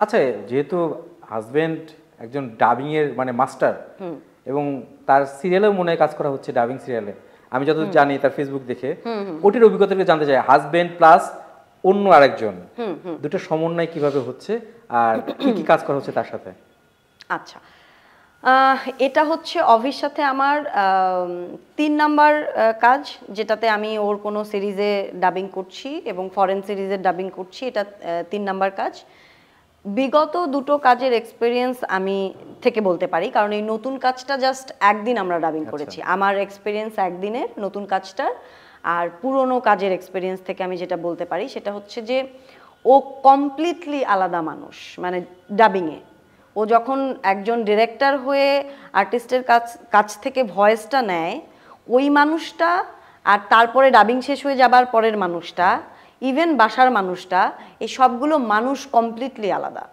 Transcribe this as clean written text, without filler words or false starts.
আচ্ছা, যেহেতু হাজবেন্ড একজন ডাবিং এর মানে মাস্টার এবং তার সিরিয়ালেও মনে হয় কাজ করা হচ্ছে, ডাবিং সিরিয়ালে আমি যতদূর জানি তার ফেসবুক দেখে, ওটির অভিজ্ঞতা থেকে জানতে চাই হাজবেন্ড প্লাস অন্য আরেকজন দুটো সমন্বয় কিভাবে হচ্ছে আর কি কি কাজ করা হচ্ছে তার সাথে। আচ্ছা, এটা হচ্ছে অভির সাথে আমার 3 নাম্বার কাজ, যেটাতে আমি ওর কোনো সিরিজে ডাবিং করছি এবং ফরেন সিরিজের ডাবিং করছি, এটা 3 নাম্বার কাজ। বিগত দুটো কাজের এক্সপিরিয়েন্স আমি থেকে বলতে পারি, কারণ এই নতুন কাজটা জাস্ট একদিন আমরা ডাবিং করেছি। আমার এক্সপিরিয়েন্স একদিনের নতুন কাজটার, আর পুরনো কাজের এক্সপিরিয়েন্স থেকে আমি যেটা বলতে পারি সেটা হচ্ছে যে ও কমপ্লিটলি আলাদা মানুষ। মানে ডাবিংয়ে ও যখন একজন ডিরেক্টর হয়ে আর্টিস্টের কাছ থেকে ভয়েসটা নেয়, ওই মানুষটা আর তারপরে ডাবিং শেষ হয়ে যাবার পরের মানুষটা, ইভেন বাসার মানুষটা, এই সবগুলো মানুষ কমপ্লিটলি আলাদা।